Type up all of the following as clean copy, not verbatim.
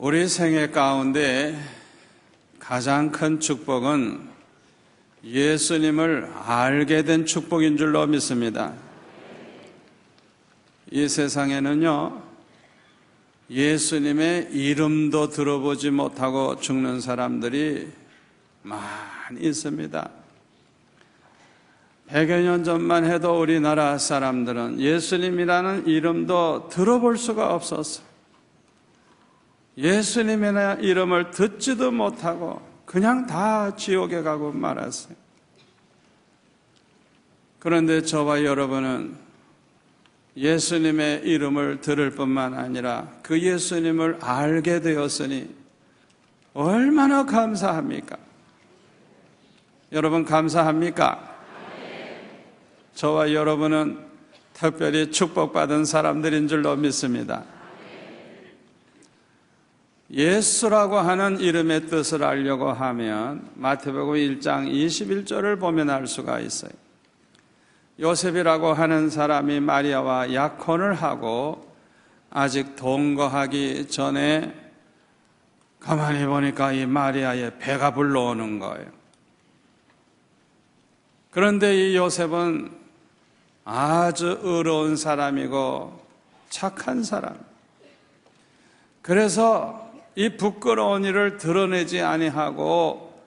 우리 생애 가운데 가장 큰 축복은 예수님을 알게 된 축복인 줄로 믿습니다. 이 세상에는요, 예수님의 이름도 들어보지 못하고 죽는 사람들이 많이 있습니다. 100여 년 전만 해도 우리나라 사람들은 예수님이라는 이름도 들어볼 수가 없었어요. 예수님의 이름을 듣지도 못하고 그냥 다 지옥에 가고 말았어요. 그런데 저와 여러분은 예수님의 이름을 들을 뿐만 아니라 그 예수님을 알게 되었으니 얼마나 감사합니까? 여러분 감사합니까? 저와 여러분은 특별히 축복받은 사람들인 줄로 믿습니다. 예수라고 하는 이름의 뜻을 알려고 하면 마태복음 1장 21절을 보면 알 수가 있어요. 요셉이라고 하는 사람이 마리아와 약혼을 하고 아직 동거하기 전에 가만히 보니까 이 마리아의 배가 불러오는 거예요. 그런데 이 요셉은 아주 의로운 사람이고 착한 사람. 그래서 이 부끄러운 일을 드러내지 아니하고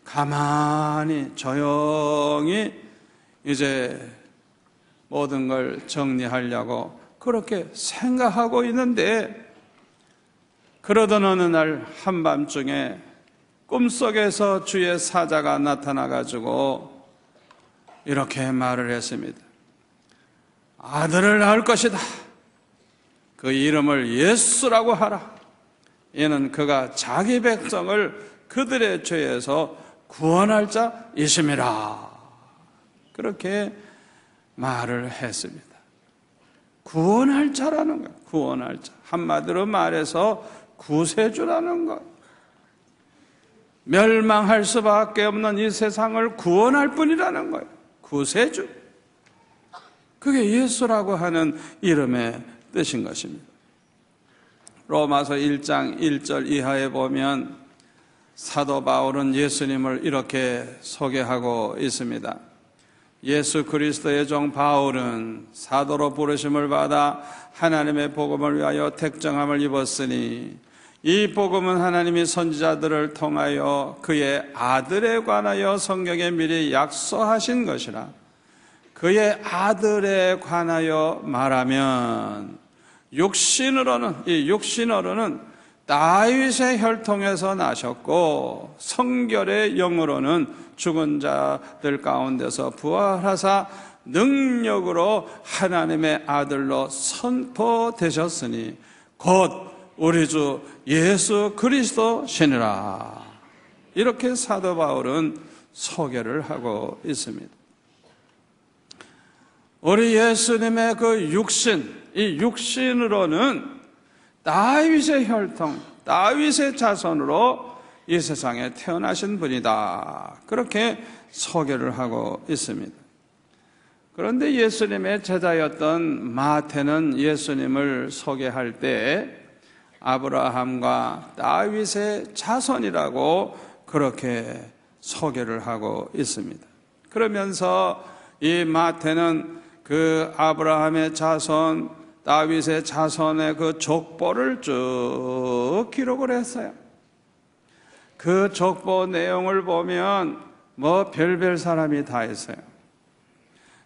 가만히 조용히 이제 모든 걸 정리하려고 그렇게 생각하고 있는데, 그러던 어느 날 한밤중에 꿈속에서 주의 사자가 나타나가지고 이렇게 말을 했습니다. 아들을 낳을 것이다. 그 이름을 예수라고 하라. 이는 그가 자기 백성을 그들의 죄에서 구원할 자이심이라. 그렇게 말을 했습니다. 구원할 자라는 거예요. 구원할 자. 한마디로 말해서 구세주라는 거예요. 멸망할 수밖에 없는 이 세상을 구원할 뿐이라는 거예요. 구세주. 그게 예수라고 하는 이름의 뜻인 것입니다. 로마서 1장 1절 이하에 보면 사도 바울은 예수님을 이렇게 소개하고 있습니다. 예수 그리스도의 종 바울은 사도로 부르심을 받아 하나님의 복음을 위하여 택정함을 입었으니 이 복음은 하나님이 선지자들을 통하여 그의 아들에 관하여 성경에 미리 약속하신 것이라. 그의 아들에 관하여 말하면 이 육신으로는 다윗의 혈통에서 나셨고 성결의 영으로는 죽은 자들 가운데서 부활하사 능력으로 하나님의 아들로 선포되셨으니 곧 우리 주 예수 그리스도시니라. 이렇게 사도 바울은 소개를 하고 있습니다. 우리 예수님의 그 육신, 이 육신으로는 다윗의 혈통, 다윗의 자손으로 이 세상에 태어나신 분이다. 그렇게 소개를 하고 있습니다. 그런데 예수님의 제자였던 마태는 예수님을 소개할 때 아브라함과 다윗의 자손이라고 그렇게 소개를 하고 있습니다. 그러면서 이 마태는 그 아브라함의 자손, 다윗의 자손의 그 족보를 쭉 기록을 했어요. 그 족보 내용을 보면 별별 사람이 다 있어요.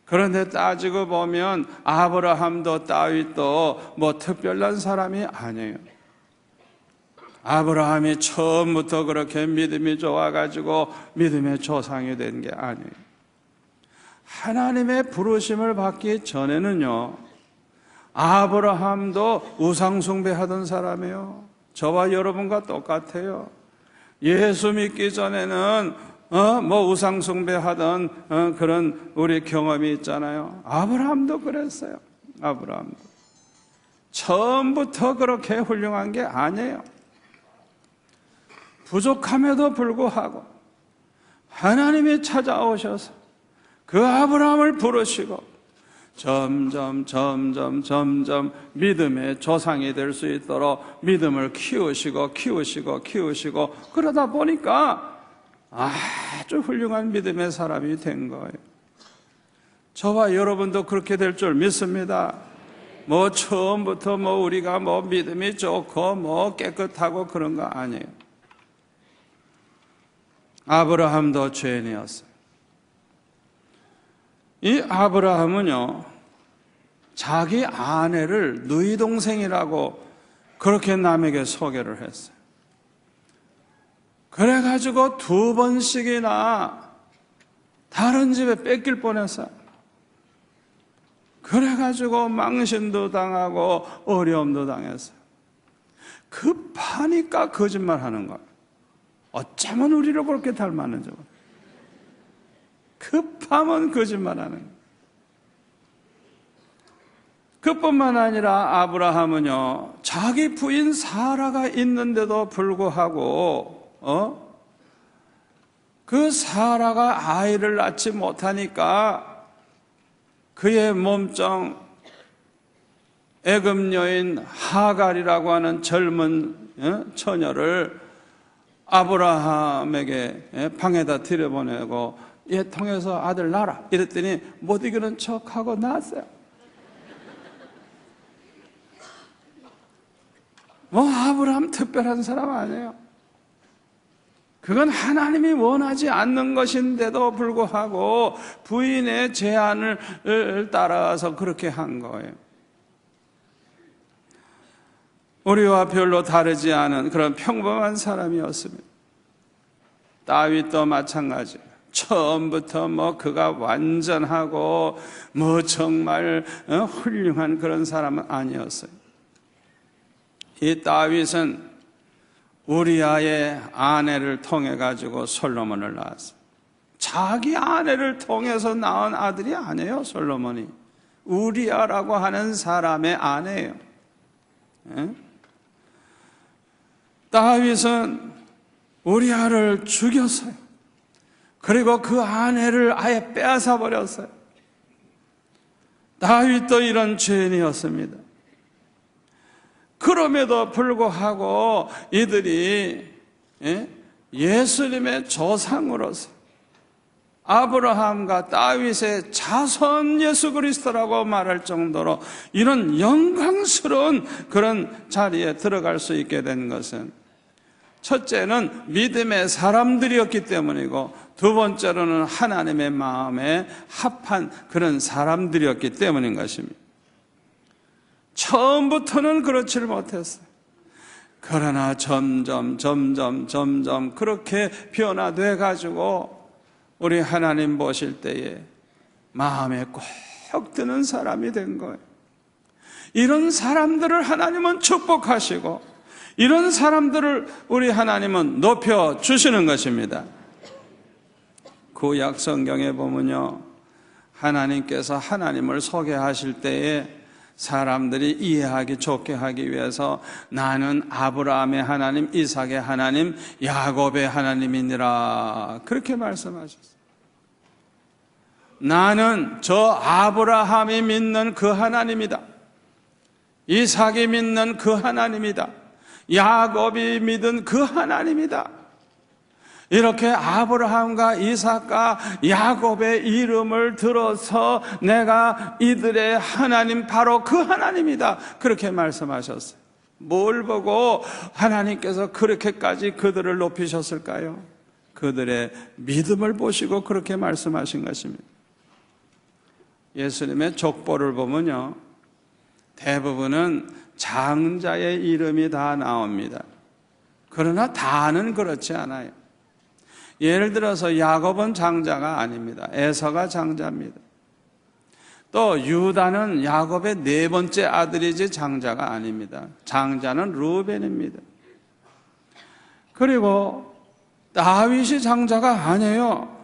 그런데 따지고 보면 아브라함도 다윗도 특별한 사람이 아니에요. 아브라함이 처음부터 그렇게 믿음이 좋아가지고 믿음의 조상이 된 게 아니에요. 하나님의 부르심을 받기 전에는요, 아브라함도 우상숭배하던 사람이에요. 저와 여러분과 똑같아요. 예수 믿기 전에는 우상숭배하던 그런 우리 경험이 있잖아요. 아브라함도 그랬어요. 아브라함도 처음부터 그렇게 훌륭한 게 아니에요. 부족함에도 불구하고 하나님이 찾아오셔서 그 아브라함을 부르시고 점점 믿음의 조상이 될 수 있도록 믿음을 키우시고 그러다 보니까 아주 훌륭한 믿음의 사람이 된 거예요. 저와 여러분도 그렇게 될 줄 믿습니다. 처음부터 우리가 믿음이 좋고 깨끗하고 그런 거 아니에요. 아브라함도 죄인이었어요. 이 아브라함은요, 자기 아내를 누이 동생이라고 그렇게 남에게 소개를 했어요. 그래가지고 2번씩이나 다른 집에 뺏길 뻔했어요. 그래가지고 망신도 당하고 어려움도 당했어요. 급하니까 거짓말 하는 거예요. 어쩌면 우리를 그렇게 닮았는지. 급하면 거짓말하는 거예요. 그뿐만 아니라 아브라함은요, 자기 부인 사라가 있는데도 불구하고 그 사라가 아이를 낳지 못하니까 그의 몸종 애굽 여인 하갈이라고 하는 젊은 처녀를 아브라함에게 방에다 들여보내고 얘 통해서 아들 낳아라 이랬더니 못 이기는 척하고 낳았어요. 아브라함 특별한 사람 아니에요. 그건 하나님이 원하지 않는 것인데도 불구하고 부인의 제안을 따라서 그렇게 한 거예요. 우리와 별로 다르지 않은 그런 평범한 사람이었습니다. 다윗도 마찬가지예요. 처음부터 그가 완전하고 정말 훌륭한 그런 사람은 아니었어요. 이 다윗은 우리아의 아내를 통해 가지고 솔로몬을 낳았어요. 자기 아내를 통해서 낳은 아들이 아니에요. 솔로몬이 우리아라고 하는 사람의 아내예요. 다윗은 우리아를 죽였어요. 그리고 그 아내를 아예 빼앗아 버렸어요. 다윗도 이런 죄인이었습니다. 그럼에도 불구하고 이들이 예수님의 조상으로서 아브라함과 다윗의 자손 예수 그리스도라고 말할 정도로 이런 영광스러운 그런 자리에 들어갈 수 있게 된 것은 첫째는 믿음의 사람들이었기 때문이고 두 번째로는 하나님의 마음에 합한 그런 사람들이었기 때문인 것입니다. 처음부터는 그렇지를 못했어요. 그러나 점점 그렇게 변화돼 가지고 우리 하나님 보실 때에 마음에 꼭 드는 사람이 된 거예요. 이런 사람들을 하나님은 축복하시고 이런 사람들을 우리 하나님은 높여주시는 것입니다. 구약 성경에 보면요, 하나님께서 하나님을 소개하실 때에 사람들이 이해하기 좋게 하기 위해서 나는 아브라함의 하나님, 이삭의 하나님, 야곱의 하나님이니라 그렇게 말씀하셨어요. 나는 저 아브라함이 믿는 그 하나님이다. 이삭이 믿는 그 하나님이다. 야곱이 믿은 그 하나님이다. 이렇게 아브라함과 이삭과 야곱의 이름을 들어서 내가 이들의 하나님 바로 그 하나님이다 그렇게 말씀하셨어요. 뭘 보고 하나님께서 그렇게까지 그들을 높이셨을까요? 그들의 믿음을 보시고 그렇게 말씀하신 것입니다. 예수님의 족보를 보면요, 대부분은 장자의 이름이 다 나옵니다. 그러나 다는 그렇지 않아요. 예를 들어서 야곱은 장자가 아닙니다. 에서가 장자입니다. 또 유다는 야곱의 4번째 아들이지 장자가 아닙니다. 장자는 루벤입니다. 그리고 다윗이 장자가 아니에요.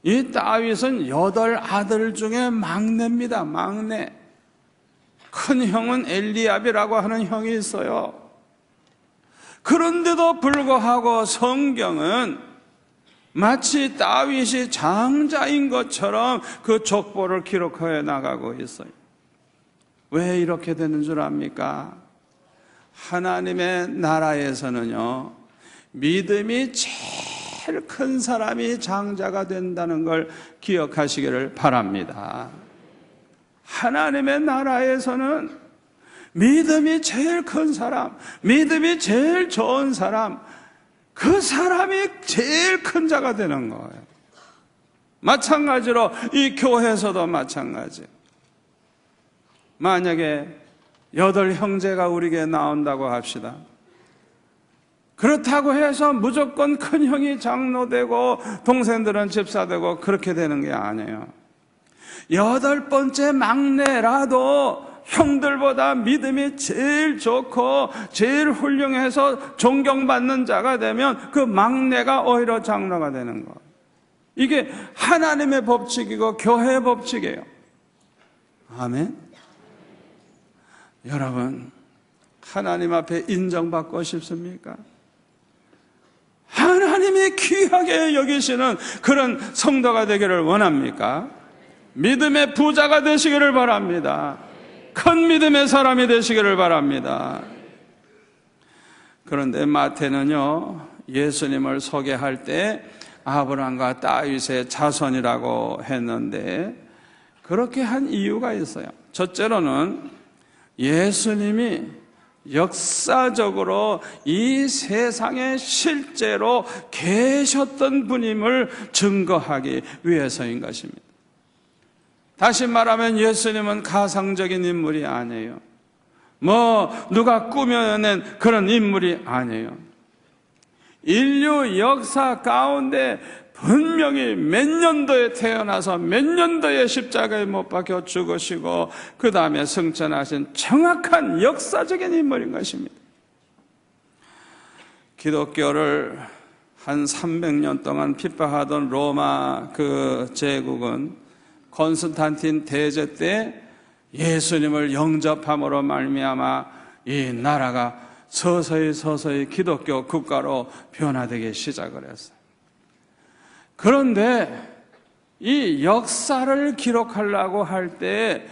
이 다윗은 8아들 중에 막내입니다. 막내. 큰 형은 엘리압이라고 하는 형이 있어요. 그런데도 불구하고 성경은 마치 다윗이 장자인 것처럼 그 족보를 기록해 나가고 있어요. 왜 이렇게 되는 줄 압니까? 하나님의 나라에서는요, 믿음이 제일 큰 사람이 장자가 된다는 걸 기억하시기를 바랍니다. 하나님의 나라에서는 믿음이 제일 큰 사람, 믿음이 제일 좋은 사람, 그 사람이 제일 큰 자가 되는 거예요. 마찬가지로 이 교회에서도 마찬가지. 만약에 8 형제가 우리에게 나온다고 합시다. 그렇다고 해서 무조건 큰 형이 장로 되고 동생들은 집사 되고 그렇게 되는 게 아니에요. 8번째 막내라도 형들보다 믿음이 제일 좋고 제일 훌륭해서 존경받는 자가 되면 그 막내가 오히려 장로가 되는 거예요. 이게 하나님의 법칙이고 교회의 법칙이에요. 아멘. 여러분, 하나님 앞에 인정받고 싶습니까? 하나님이 귀하게 여기시는 그런 성도가 되기를 원합니까? 믿음의 부자가 되시기를 바랍니다. 큰 믿음의 사람이 되시기를 바랍니다. 그런데 마태는요, 예수님을 소개할 때 아브라함과 다윗의 자손이라고 했는데 그렇게 한 이유가 있어요. 첫째로는 예수님이 역사적으로 이 세상에 실제로 계셨던 분임을 증거하기 위해서인 것입니다. 다시 말하면 예수님은 가상적인 인물이 아니에요. 누가 꾸며낸 그런 인물이 아니에요. 인류 역사 가운데 분명히 몇 년도에 태어나서 몇 년도에 십자가에 못 박혀 죽으시고 그 다음에 승천하신 정확한 역사적인 인물인 것입니다. 기독교를 한 300년 동안 핍박하던 로마 그 제국은 콘스탄틴 대제 때 예수님을 영접함으로 말미암아 이 나라가 서서히 기독교 국가로 변화되기 시작을 했어요. 그런데 이 역사를 기록하려고 할 때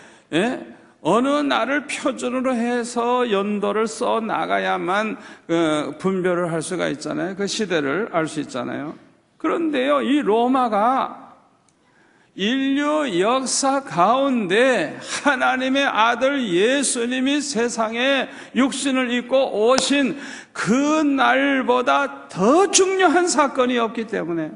어느 날을 표준으로 해서 연도를 써 나가야만 분별을 할 수가 있잖아요. 그 시대를 알 수 있잖아요. 그런데요, 이 로마가 인류 역사 가운데 하나님의 아들 예수님이 세상에 육신을 입고 오신 그 날보다 더 중요한 사건이 없기 때문에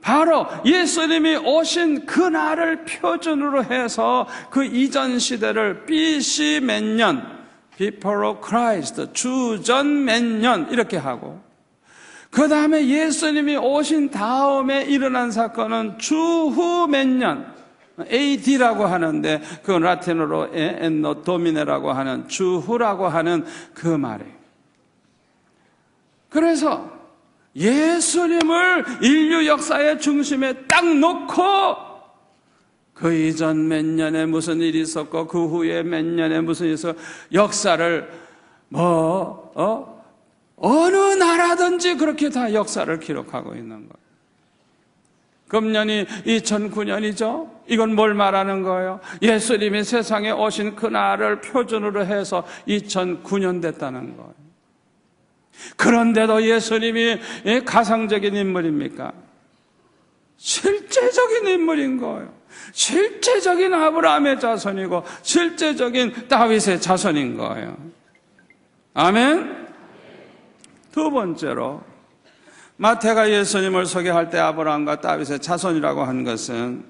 바로 예수님이 오신 그 날을 표준으로 해서 그 이전 시대를 BC 몇 년, Before Christ, 주전 몇 년 이렇게 하고 그 다음에 예수님이 오신 다음에 일어난 사건은 주후 몇 년, AD라고 하는데 그건 라틴어로 엔노 도미네라고 하는 주후라고 하는 그 말이에요. 그래서 예수님을 인류 역사의 중심에 딱 놓고 그 이전 몇 년에 무슨 일이 있었고 그 후에 몇 년에 무슨 일이 있었고 역사를 어느 나라든지 그렇게 다 역사를 기록하고 있는 거예요. 금년이 2009년이죠. 이건 뭘 말하는 거예요? 예수님이 세상에 오신 그날을 표준으로 해서 2009년 됐다는 거예요. 그런데도 예수님이 가상적인 인물입니까? 실제적인 인물인 거예요. 실제적인 아브라함의 자손이고 실제적인 다윗의 자손인 거예요. 아멘? 두 번째로 마태가 예수님을 소개할 때 아브라함과 다윗의 자손이라고 한 것은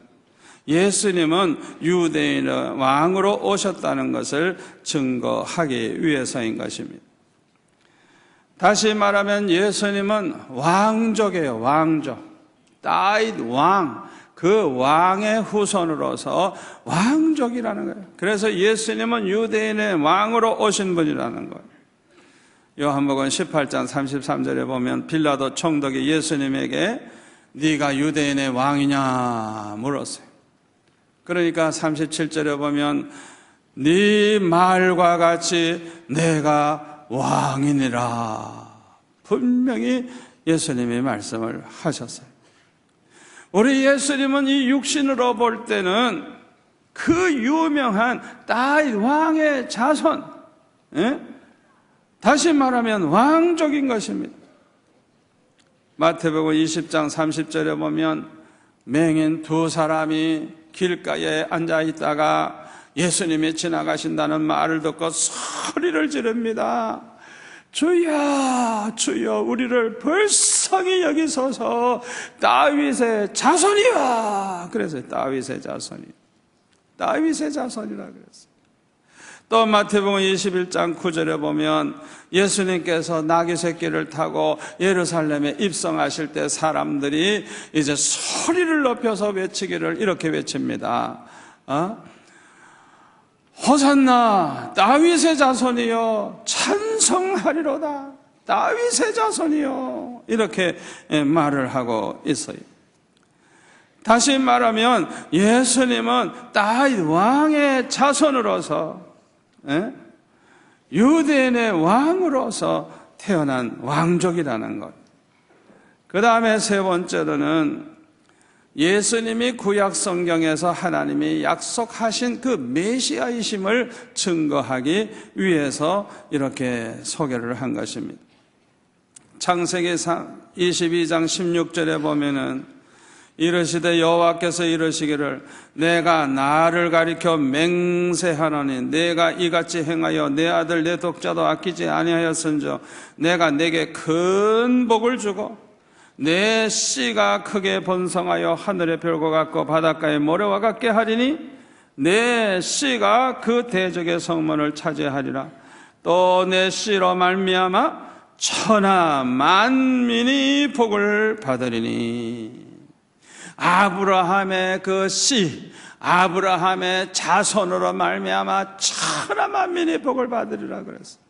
예수님은 유대인의 왕으로 오셨다는 것을 증거하기 위해서인 것입니다. 다시 말하면 예수님은 왕족이에요. 왕족. 다윗 왕. 그 왕의 후손으로서 왕족이라는 거예요. 그래서 예수님은 유대인의 왕으로 오신 분이라는 거예요. 요한복음 18장 33절에 보면 빌라도 총독이 예수님에게 네가 유대인의 왕이냐 물었어요. 그러니까 37절에 보면 네 말과 같이 내가 왕이니라. 분명히 예수님이 말씀을 하셨어요. 우리 예수님은 이 육신으로 볼 때는 그 유명한 다윗 왕의 자손, 다시 말하면 왕족인 것입니다. 마태복음 20장 30절에 보면 맹인 두 사람이 길가에 앉아 있다가 예수님이 지나가신다는 말을 듣고 소리를 지릅니다. 주여 주여 우리를 불쌍히 여기소서 다윗의 자손이여. 그래서 다윗의 자손이라 그랬어요. 또 마태복음 21장 9절에 보면 예수님께서 나귀 새끼를 타고 예루살렘에 입성하실 때 사람들이 이제 소리를 높여서 외치기를 이렇게 외칩니다. 호산나 다윗의 자손이여 찬송하리로다. 다윗의 자손이여 이렇게 말을 하고 있어요. 다시 말하면 예수님은 다윗 왕의 자손으로서 유대인의 왕으로서 태어난 왕족이라는 것. 그 다음에 세 번째로는 예수님이 구약 성경에서 하나님이 약속하신 그 메시아이심을 증거하기 위해서 이렇게 소개를 한 것입니다. 창세기 22장 16절에 보면은 이르시되 여호와께서 이르시기를 내가 나를 가리켜 맹세하노니 내가 이같이 행하여 내 아들 내 독자도 아끼지 아니하였은즉 내가 내게 큰 복을 주고 내 씨가 크게 번성하여 하늘의 별과 같고 바닷가의 모래와 같게 하리니 내 씨가 그 대적의 성문을 차지하리라. 또 내 씨로 말미암아 천하 만민이 복을 받으리니. 아브라함의 그 씨, 아브라함의 자손으로 말미암아 천하 만민이 복을 받으리라 그랬어요.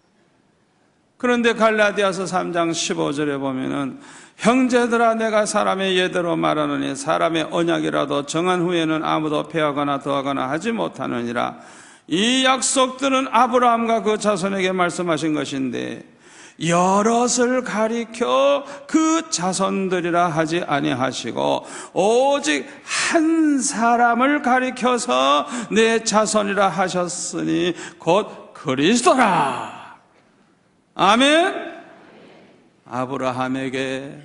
그런데 갈라디아서 3장 15절에 보면은 형제들아 내가 사람의 예대로 말하노니 사람의 언약이라도 정한 후에는 아무도 패하거나 더하거나 하지 못하느니라. 이 약속들은 아브라함과 그 자손에게 말씀하신 것인데 여럿을 가리켜 그 자손들이라 하지 아니하시고 오직 한 사람을 가리켜서 내 자손이라 하셨으니 곧 그리스도라. 아멘. 아브라함에게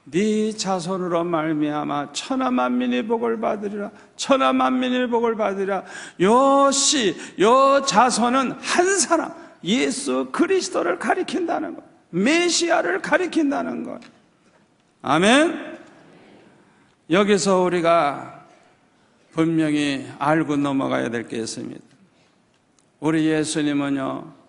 네 자손으로 말미암아 천하 만민이 복을 받으리라. 천하 만민이 복을 받으리라. 요 씨, 요 자손은 한 사람, 예수 그리스도를 가리킨다는 것, 메시아를 가리킨다는 것. 아멘. 여기서 우리가 분명히 알고 넘어가야 될 게 있습니다. 우리 예수님은요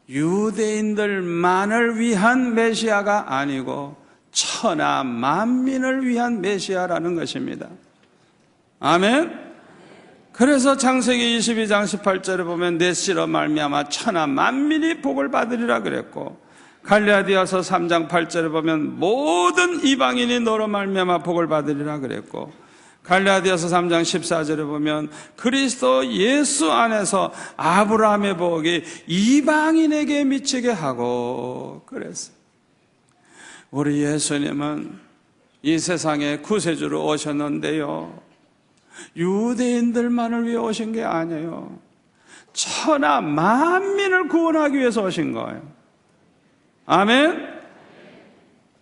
유대인들만을 위한 메시아가 아니고 천하 만민을 위한 메시아라는 것입니다. 아멘. 그래서 창세기 22장 18절에 보면 내 씨로 말미암아 천하 만민이 복을 받으리라 그랬고, 갈라디아서 3장 8절에 보면 모든 이방인이 너로 말미암아 복을 받으리라 그랬고, 갈라디아서 3장 14절에 보면 그리스도 예수 안에서 아브라함의 복이 이방인에게 미치게 하고 그랬어요. 우리 예수님은 이 세상에 구세주로 오셨는데요, 유대인들만을 위해 오신 게 아니에요. 천하 만민을 구원하기 위해서 오신 거예요. 아멘.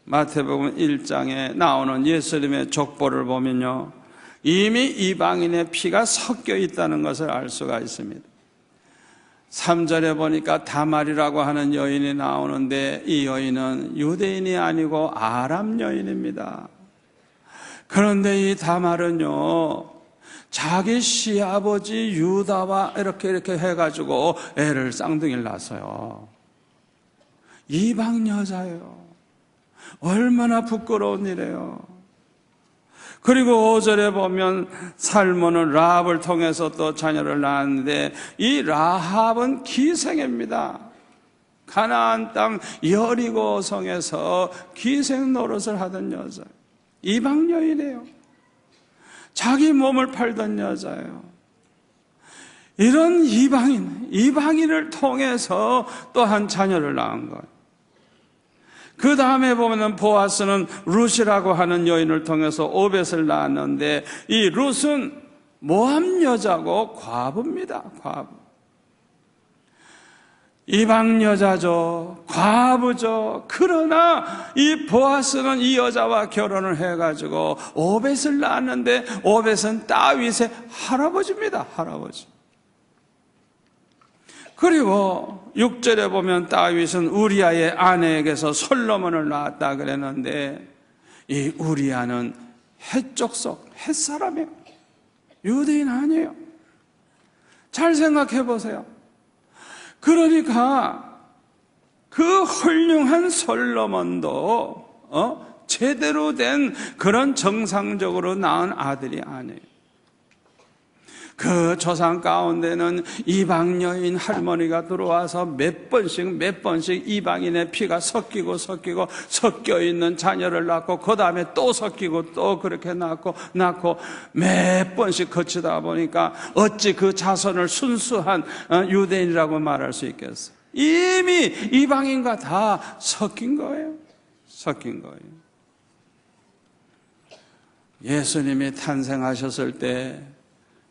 마태복음 1장에 나오는 예수님의 족보를 보면요, 이미 이방인의 피가 섞여 있다는 것을 알 수가 있습니다. 3절에 보니까 다말이라고 하는 여인이 나오는데 이 여인은 유대인이 아니고 아람 여인입니다. 그런데 이 다말은요 자기 시아버지 유다와 이렇게 해가지고 애를 쌍둥이를 낳았어요. 이방 여자예요. 얼마나 부끄러운 일이에요. 그리고 5절에 보면 살몬은 라합을 통해서 또 자녀를 낳았는데 이 라합은 기생입니다. 가나안 땅 여리고 성에서 기생 노릇을 하던 여자, 이방 여인이에요. 자기 몸을 팔던 여자예요. 이런 이방인을 통해서 또한 자녀를 낳은 거예요. 그 다음에 보면은 보아스는 룻이라고 하는 여인을 통해서 오벳을 낳았는데, 이 룻은 모함 여자고 과부입니다. 과부. 이방 여자죠. 과부죠. 그러나 이 보아스는 이 여자와 결혼을 해가지고 오벳을 낳았는데, 오벳은 다윗의 할아버지입니다. 할아버지. 그리고 6절에 보면 다윗은 우리아의 아내에게서 솔로몬을 낳았다 그랬는데, 이 우리아는 헷족속, 헷사람이에요. 유대인 아니에요. 잘 생각해 보세요. 그러니까 그 훌륭한 솔로몬도 제대로 된 그런 정상적으로 낳은 아들이 아니에요. 그 조상 가운데는 이방 여인 할머니가 들어와서 몇 번씩 이방인의 피가 섞여 있는 자녀를 낳고, 그 다음에 또 섞이고 또 그렇게 낳고 몇 번씩 거치다 보니까 어찌 그 자손을 순수한 유대인이라고 말할 수 있겠어요? 이미 이방인과 다 섞인 거예요. 예수님이 탄생하셨을 때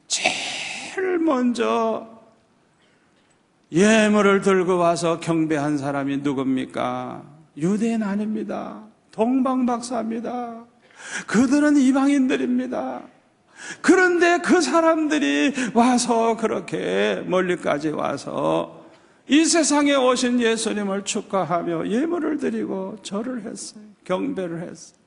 제일 먼저 예물을 들고 와서 경배한 사람이 누굽니까? 유대인 아닙니다. 동방박사입니다. 그들은 이방인들입니다. 그런데 그 사람들이 와서 그렇게 멀리까지 와서 이 세상에 오신 예수님을 축하하며 예물을 드리고 절을 했어요. 경배를 했어요.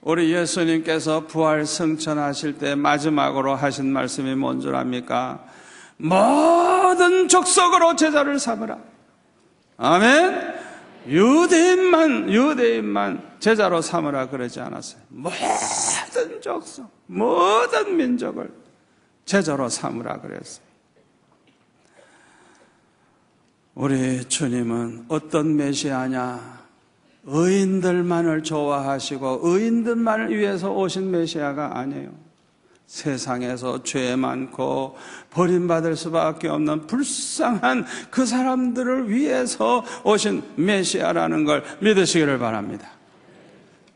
우리 예수님께서 부활 승천하실 때 마지막으로 하신 말씀이 뭔 줄 압니까? 모든 족속으로 제자를 삼으라. 아멘. 유대인만 제자로 삼으라 그러지 않았어요. 모든 족속, 모든 민족을 제자로 삼으라 그랬어요. 우리 주님은 어떤 메시아냐? 의인들만을 좋아하시고 의인들만을 위해서 오신 메시아가 아니에요. 세상에서 죄 많고 버림받을 수밖에 없는 불쌍한 그 사람들을 위해서 오신 메시아라는 걸 믿으시기를 바랍니다.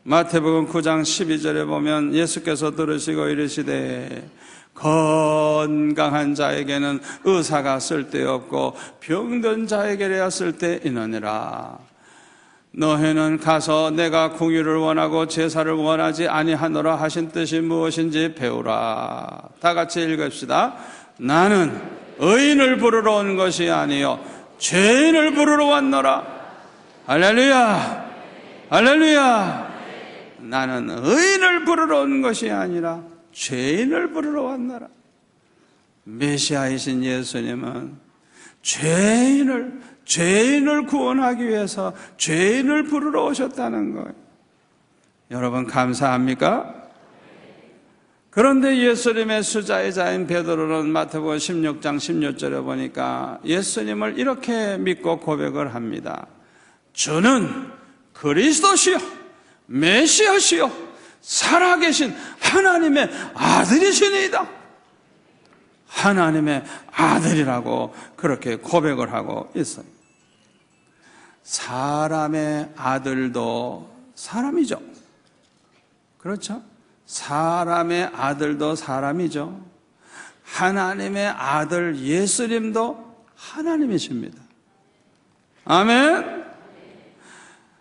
마태복음 9장 12절에 보면 예수께서 들으시고 이르시되 건강한 자에게는 의사가 쓸데없고 병든 자에게야 쓸데있느니라. 너희는 가서 내가 공의를 원하고 제사를 원하지 아니하노라 하신 뜻이 무엇인지 배우라. 다 같이 읽읍시다. 나는 의인을 부르러 온 것이 아니요 죄인을 부르러 왔노라. 할렐루야, 할렐루야. 나는 의인을 부르러 온 것이 아니라 죄인을 부르러 왔노라. 메시아이신 예수님은 죄인을 구원하기 위해서 죄인을 부르러 오셨다는 거예요. 여러분 감사합니까? 그런데 예수님의 수자이자인 베드로는 마태복음 16장 16절에 보니까 예수님을 이렇게 믿고 고백을 합니다. 주는 그리스도시요 메시아시요 살아계신 하나님의 아들이시니이다. 하나님의 아들이라고 그렇게 고백을 하고 있어요. 사람의 아들도 사람이죠. 그렇죠? 사람의 아들도 사람이죠. 하나님의 아들 예수님도 하나님이십니다. 아멘.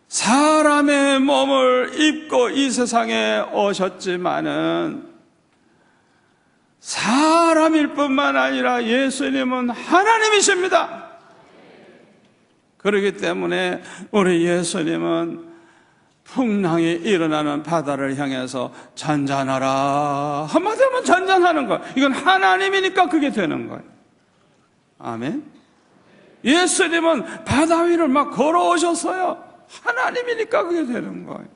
사람의 몸을 입고 이 세상에 오셨지만은 사람일 뿐만 아니라 예수님은 하나님이십니다. 그렇기 때문에 우리 예수님은 풍랑이 일어나는 바다를 향해서 잔잔하라 한마디로 하면 잔잔하는 거예요. 이건 하나님이니까 그게 되는 거예요. 아멘. 예수님은 바다 위를 막 걸어오셨어요. 하나님이니까 그게 되는 거예요.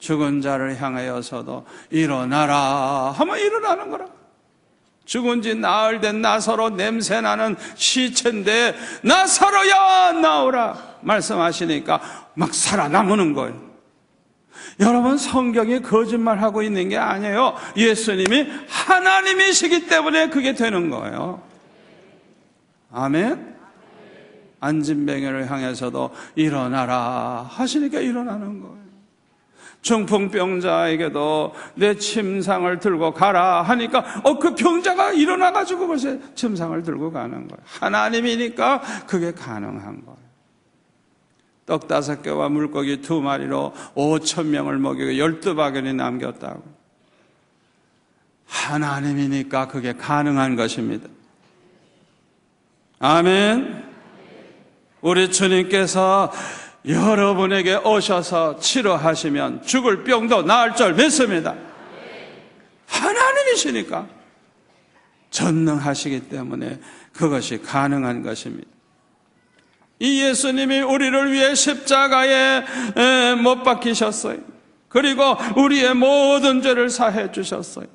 죽은 자를 향하여서도 일어나라 하면 일어나는 거라. 죽은 지 나흘 된 나사로 냄새나는 시체인데 나사로야 나오라 말씀하시니까 막 살아남는 거예요. 여러분 성경이 거짓말하고 있는 게 아니에요. 예수님이 하나님이시기 때문에 그게 되는 거예요. 아멘. 안진뱅이를 향해서도 일어나라 하시니까 일어나는 거예요. 중풍병자에게도 내 침상을 들고 가라 하니까 그 병자가 일어나가지고 벌써 침상을 들고 가는 거예요. 하나님이니까 그게 가능한 거예요. 떡 5개와 물고기 2마리로 5,000명을 먹이고 12바구니 남겼다고. 하나님이니까 그게 가능한 것입니다. 아멘. 우리 주님께서 여러분에게 오셔서 치료하시면 죽을 병도 나을 줄 믿습니다. 하나님이시니까 전능하시기 때문에 그것이 가능한 것입니다. 이 예수님이 우리를 위해 십자가에 못 박히셨어요. 그리고 우리의 모든 죄를 사해 주셨어요.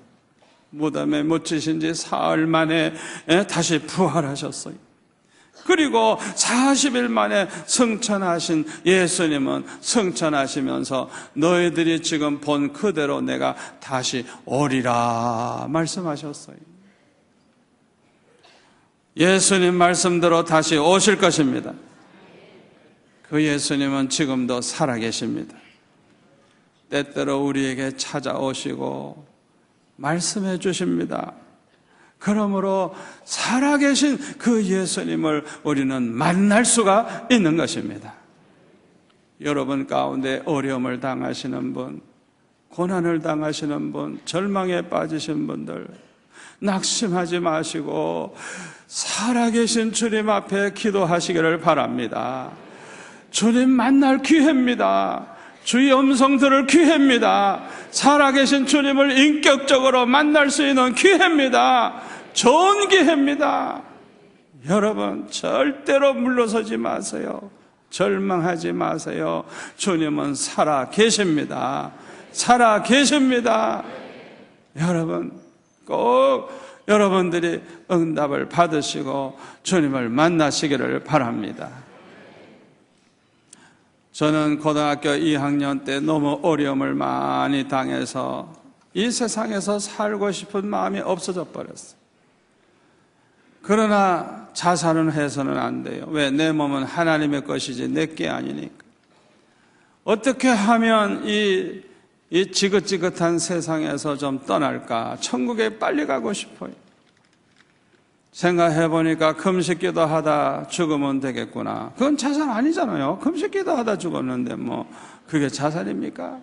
무덤에 묻히신 지 사흘 만에 다시 부활하셨어요. 그리고 40일 만에 승천하신 예수님은 승천하시면서 너희들이 지금 본 그대로 내가 다시 오리라 말씀하셨어요. 예수님 말씀대로 다시 오실 것입니다. 그 예수님은 지금도 살아계십니다. 때때로 우리에게 찾아오시고 말씀해 주십니다. 그러므로 살아계신 그 예수님을 우리는 만날 수가 있는 것입니다. 여러분 가운데 어려움을 당하시는 분, 고난을 당하시는 분, 절망에 빠지신 분들 낙심하지 마시고 살아계신 주님 앞에 기도하시기를 바랍니다. 주님 만날 기회입니다. 주의 음성 들을 기회입니다. 살아계신 주님을 인격적으로 만날 수 있는 기회입니다. 좋은 기회입니다. 여러분 절대로 물러서지 마세요. 절망하지 마세요. 주님은 살아계십니다. 살아계십니다. 여러분 꼭 여러분들이 응답을 받으시고 주님을 만나시기를 바랍니다. 저는 고등학교 2학년 때 너무 어려움을 많이 당해서 이 세상에서 살고 싶은 마음이 없어져 버렸어요. 그러나 자살은 해서는 안 돼요. 왜? 내 몸은 하나님의 것이지 내 게 아니니까. 어떻게 하면 이 지긋지긋한 세상에서 좀 떠날까? 천국에 빨리 가고 싶어요. 생각해 보니까 금식기도 하다 죽으면 되겠구나. 그건 자살 아니잖아요. 금식기도 하다 죽었는데 뭐 그게 자살입니까?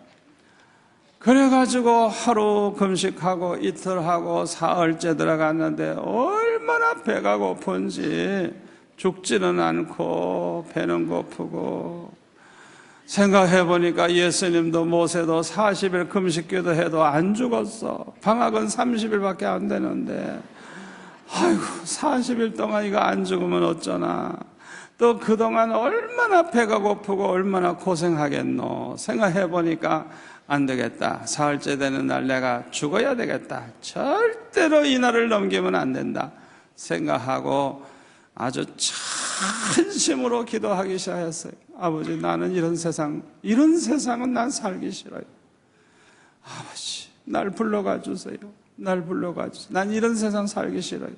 그래가지고 하루 금식하고 이틀하고 사흘째 들어갔는데 얼마나 배가 고픈지 죽지는 않고 배는 고프고. 생각해 보니까 예수님도 모세도 40일 금식기도 해도 안 죽었어. 방학은 30일밖에 안 되는데 아이고 40일 동안 이거 안 죽으면 어쩌나. 또 그동안 얼마나 배가 고프고 얼마나 고생하겠노. 생각해 보니까 안 되겠다. 사흘째 되는 날 내가 죽어야 되겠다. 절대로 이 날을 넘기면 안 된다 생각하고 아주 찬심으로 기도하기 시작했어요. 아버지, 나는 이런 세상은 난 살기 싫어요. 아버지, 날 불러가 주세요. 날 불러가 주세요. 난 이런 세상 살기 싫어요.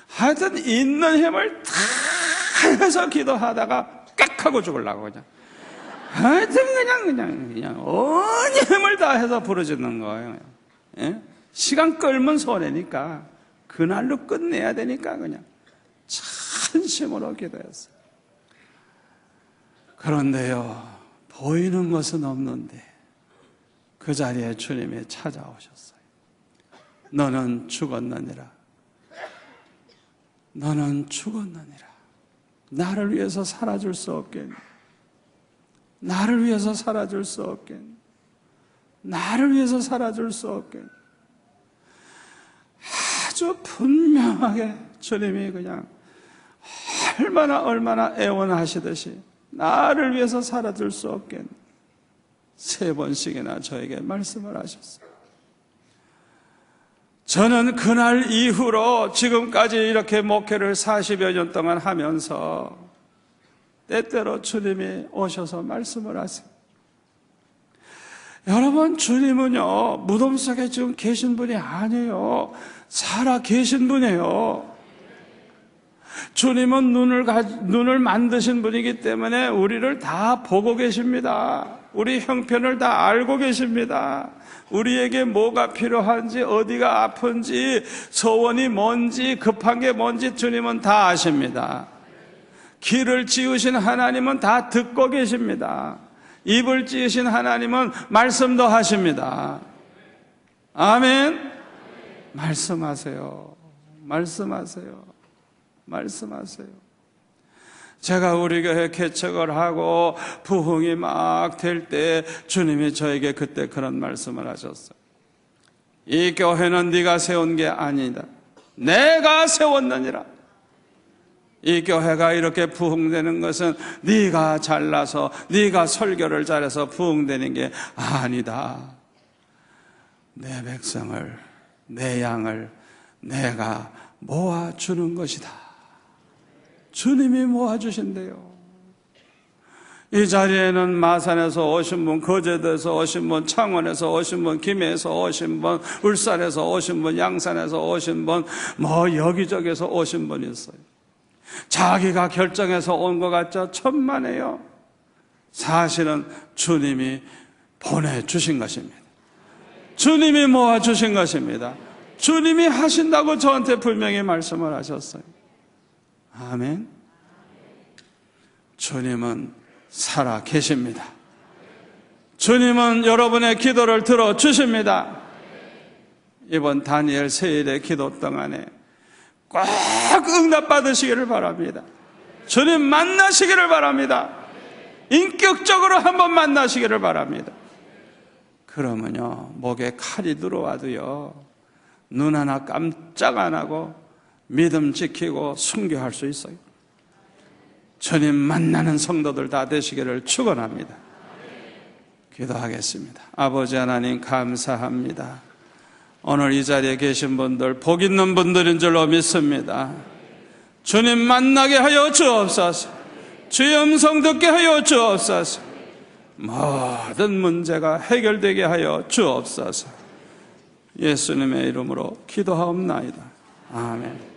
하여튼 있는 힘을 다 해서 기도하다가 깍 하고 죽으려고 그냥. 하여튼 그냥 온 힘을 다 해서 부르짖는 거예요. 예? 시간 끌면 손해니까 그날로 끝내야 되니까 그냥 찬심으로 기도했어요. 그런데요, 보이는 것은 없는데 그 자리에 주님이 찾아오셨어요. 너는 죽었느니라. 너는 죽었느니라. 나를 위해서 살아줄 수 없겠니? 나를 위해서 살아줄 수 없겠니? 나를 위해서 살아줄 수 없겠니? 아주 분명하게 주님이 그냥 얼마나 애원하시듯이 나를 위해서 살아줄 수 없겠니? 3번씩이나 저에게 말씀을 하셨어요. 저는 그날 이후로 지금까지 이렇게 목회를 40여 년 동안 하면서 때때로 주님이 오셔서 말씀을 하세요. 여러분, 주님은요, 무덤 속에 지금 계신 분이 아니에요. 살아 계신 분이에요. 주님은 눈을 만드신 분이기 때문에 우리를 다 보고 계십니다. 우리 형편을 다 알고 계십니다. 우리에게 뭐가 필요한지, 어디가 아픈지, 소원이 뭔지, 급한 게 뭔지 주님은 다 아십니다. 길을 지으신 하나님은 다 듣고 계십니다. 입을 지으신 하나님은 말씀도 하십니다. 아멘. 말씀하세요. 말씀하세요. 말씀하세요. 제가 우리 교회 개척을 하고 부흥이 막 될 때 주님이 저에게 그때 그런 말씀을 하셨어요. 이 교회는 네가 세운 게 아니다. 내가 세웠느니라. 이 교회가 이렇게 부흥되는 것은 네가 잘나서 네가 설교를 잘해서 부흥되는 게 아니다. 내 백성을, 내 양을 내가 모아주는 것이다. 주님이 모아주신대요. 이 자리에는 마산에서 오신 분, 거제도에서 오신 분, 창원에서 오신 분, 김해에서 오신 분, 울산에서 오신 분, 양산에서 오신 분, 여기저기서 오신 분이 있어요. 자기가 결정해서 온 것 같죠? 천만에요. 사실은 주님이 보내주신 것입니다. 주님이 모아주신 것입니다. 주님이 하신다고 저한테 분명히 말씀을 하셨어요. 아멘. 주님은 살아 계십니다. 주님은 여러분의 기도를 들어주십니다. 이번 다니엘 세일의 기도 동안에 꼭 응답받으시기를 바랍니다. 주님 만나시기를 바랍니다. 인격적으로 한번 만나시기를 바랍니다. 그러면요, 목에 칼이 들어와도요, 눈 하나 깜짝 안 하고 믿음 지키고 순교할 수 있어요. 주님 만나는 성도들 다 되시기를 축원합니다. 기도하겠습니다. 아버지 하나님 감사합니다. 오늘 이 자리에 계신 분들 복 있는 분들인 줄로 믿습니다. 주님 만나게 하여 주옵소서. 주의 음성 듣게 하여 주옵소서. 모든 문제가 해결되게 하여 주옵소서. 예수님의 이름으로 기도하옵나이다. 아멘.